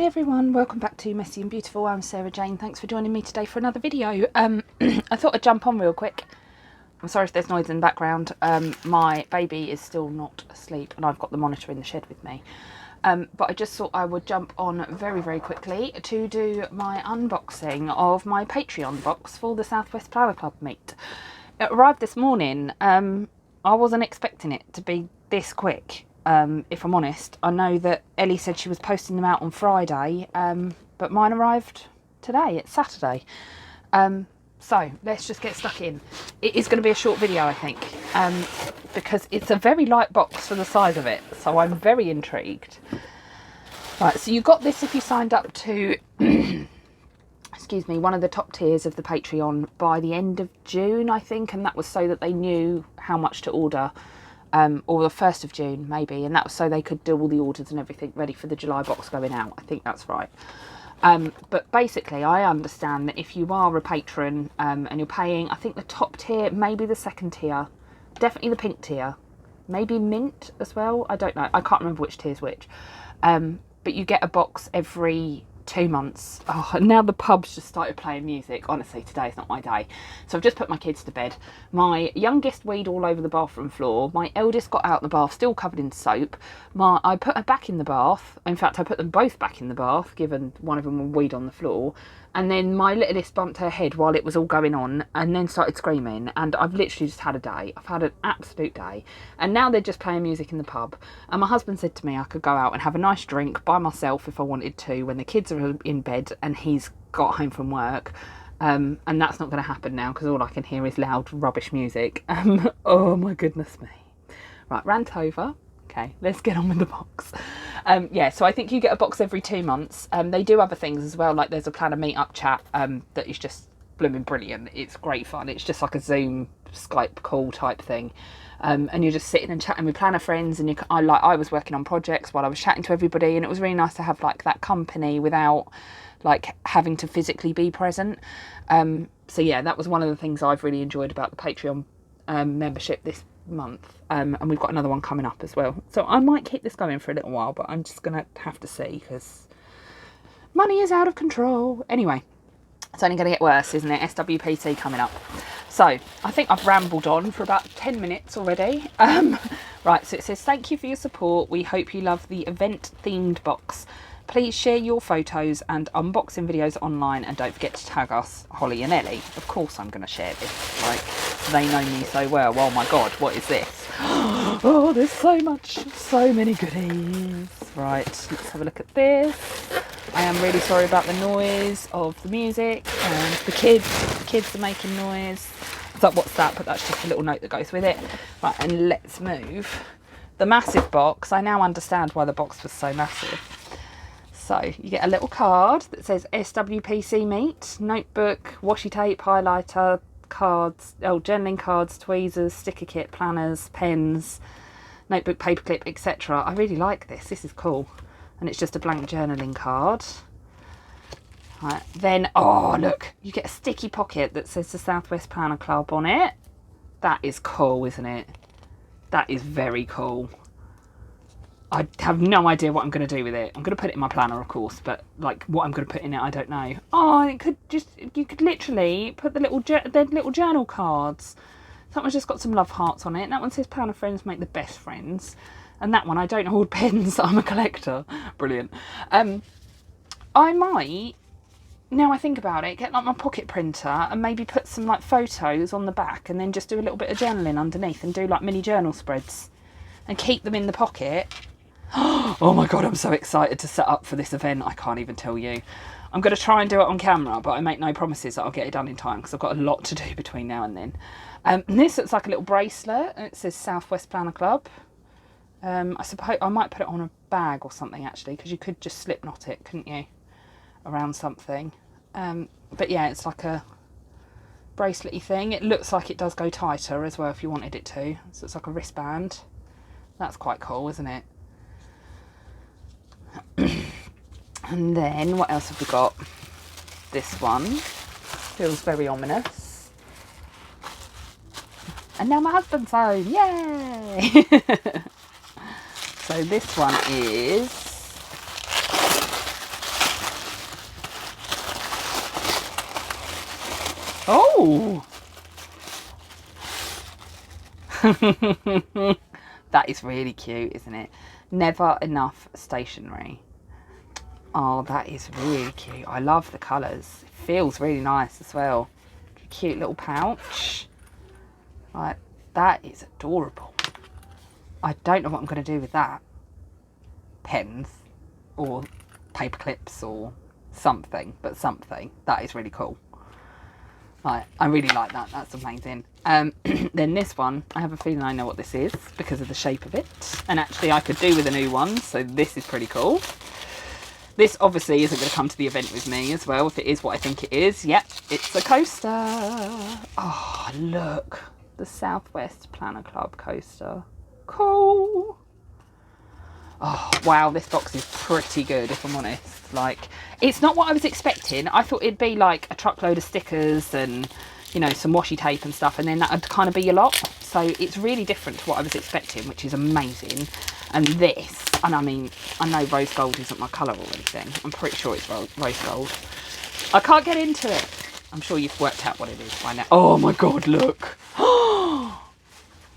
everyone, welcome back to Messy and Beautiful. I'm Sarah Jane. Thanks for joining me today for another video. I thought I'd jump on real quick. I'm sorry if there's noise in the background. My baby is still not asleep and I've got the monitor in the shed with me. But I just thought I would jump on very quickly to do my unboxing of my Patreon box for the Southwest Flower Club meet. It arrived this morning. I wasn't expecting it to be this quick. If I'm honest. I know that Ellie said she was posting them out on Friday, but mine arrived today. It's Saturday. So let's just get stuck in. It is going to be a short video, I think, because it's a very light box for the size of it. So I'm very intrigued. Right, so you got this if you signed up to, excuse me, one of the top tiers of the Patreon by the end of June, I think, and that was so that they knew how much to order. Or the 1st of June maybe, and that was so they could do all the orders and everything ready for the July box going out. I think that's right. But basically I understand that if you are a patron and you're paying, I think the top tier, maybe the second tier, definitely the pink tier, maybe mint as well, I don't know, I can't remember which tier's which, but you get a box every 2 months. Oh, and now the pub's just started playing music. Honestly, today's not my day. So I've just put my kids to bed. My youngest weed all over the bathroom floor. My eldest got out the bath, still covered in soap. I put her back in the bath. In fact, I put them both back in the bath, given one of them would weed on the floor. And then my littlest bumped her head while it was all going on and then started screaming. And I've literally just had a day. I've had an absolute day. And now they're just playing music in the pub. And my husband said to me I could go out and have a nice drink by myself if I wanted to when the kids are in bed and he's got home from work. And that's not going to happen now because all I can hear is loud rubbish music. Oh my goodness me. Right, rant over. Okay, let's get on with the box. Yeah, so I think you get a box every 2 months. They do other things as well, like there's a planner meetup chat that is just blooming brilliant. It's great fun. It's just like a Zoom Skype call type thing. And you're just sitting and chatting with planner friends, and I was working on projects while I was chatting to everybody, and it was really nice to have like that company without like having to physically be present. So yeah, that was one of the things I've really enjoyed about the Patreon membership this month, and we've got another one coming up as well, so I might keep this going for a little while, but I'm just gonna have to see because money is out of control. Anyway, it's only gonna get worse, isn't it? SWPC coming up. So I think I've rambled on for about 10 minutes already. Right, so it says, thank you for your support. We hope you love the event themed box. Please share your photos and unboxing videos online, and don't forget to tag us, Holly and Ellie. Of course I'm going to share this, like, they know me so well. Oh my god, what is this? Oh, there's so much, so many goodies. Right, let's have a look at this. I am really sorry about the noise of the music and the kids. The kids are making noise. It's like, what's that? But that's just a little note that goes with it. Right, and let's move. The massive box. I now understand why the box was so massive. So you get a little card that says SWPC meet, notebook, washi tape, highlighter, cards, journaling cards, tweezers, sticker kit, planners, pens, notebook, paperclip, etc. I really like this. This is cool. And it's just a blank journaling card. Right, then, oh look, you get a sticky pocket that says the Southwest Planner Club on it. That is cool, isn't it? That is very cool. I have no idea what I'm going to do with it. I'm going to put it in my planner, of course, but like what I'm going to put in it, I don't know. Oh, it could just, you could literally put the little journal cards. That one's just got some love hearts on it. That one says planner friends make the best friends. And that one, I don't hold pens, I'm a collector. Brilliant. I might, now I think about it, get like my pocket printer and maybe put some like photos on the back and then just do a little bit of journaling underneath and do like mini journal spreads and keep them in the pocket. Oh my god, I'm so excited to set up for this event. I can't even tell you. I'm going to try and do it on camera, but I make no promises that I'll get it done in time because I've got a lot to do between now and then. And this looks like a little bracelet and it says Southwest Planner Club. I suppose I might put it on a bag or something actually, because you could just slip knot it, couldn't you, around something. But yeah, it's like a bracelet-y thing. It looks like it does go tighter as well if you wanted it to. So it's like a wristband. That's quite cool, isn't it? And then what else have we got? This one feels very ominous. And now my husband's home, yay! So this one is Ooh. That is really cute, isn't it? Never enough stationery. Oh, that is really cute. I love the colours. It feels really nice as well. Cute little pouch. Like, that is adorable. I don't know what I'm going to do with that. Pens or paper clips or something, but something. That is really cool. Like, I really like that. That's amazing. Then this one, I have a feeling I know what this is because of the shape of it. And actually I could do with a new one, so this is pretty cool. This obviously isn't going to come to the event with me as well, if it is what I think it is. Yep, it's a coaster. Oh, look. The Southwest Planner Club coaster. Cool. Oh, wow, this box is pretty good, if I'm honest. Like, it's not what I was expecting. I thought it'd be like a truckload of stickers and, you know, some washi tape and stuff, and then that would kind of be a lot. So it's really different to what I was expecting, which is amazing. And this, and I mean, I know rose gold isn't my colour or anything. I'm pretty sure it's rose gold. I can't get into it. I'm sure you've worked out what it is by now. Oh my God, look.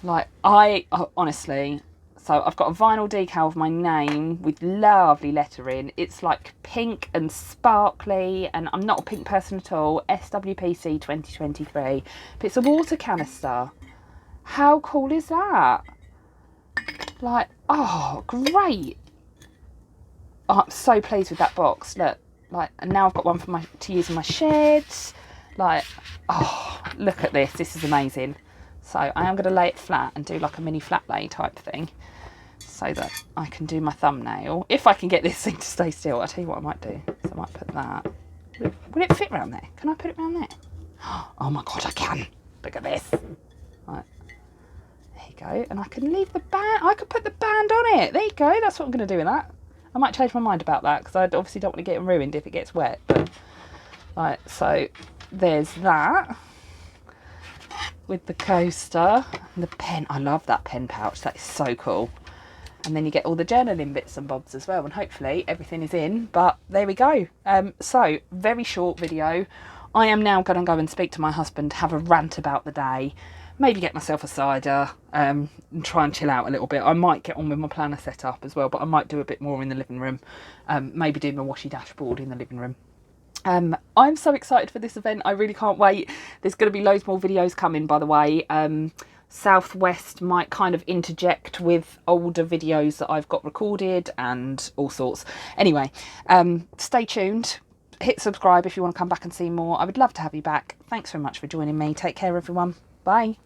Like, honestly, so I've got a vinyl decal of my name with lovely lettering. It's like pink and sparkly, and I'm not a pink person at all. SWPC 2023. But it's a water canister. How cool is that? Like, oh, great. Oh, I'm so pleased with that box. Look, like, and now I've got one for to use in my sheds. Like, oh, look at this. This is amazing. So I am going to lay it flat and do like a mini flat lay type thing so that I can do my thumbnail. If I can get this thing to stay still, I'll tell you what I might do. So I might put that. Will it fit around there? Can I put it around there? Oh my God, I can. Look at this. Right. There you go. And I can leave the band. I could put the band on it. There you go. That's what I'm going to do with that. I might change my mind about that because I obviously don't want to get it ruined if it gets wet. But, right, so there's that. With the coaster and the pen. I love that pen pouch. That is so cool. And then you get all the journaling bits and bobs as well, and hopefully everything is in. But there we go. So very short video. I am now going to go and speak to my husband, have a rant about the day, maybe get myself a cider, and try and chill out a little bit. I might get on with my planner setup as well, but I might do a bit more in the living room. Maybe do my washi dashboard in the living room. I'm so excited for this event. I really can't wait. There's going to be loads more videos coming, by the way. Southwest might kind of interject with older videos that I've got recorded and all sorts. Anyway, stay tuned. Hit subscribe if you want to come back and see more. I would love to have you back. Thanks very much for joining me. Take care, everyone. Bye.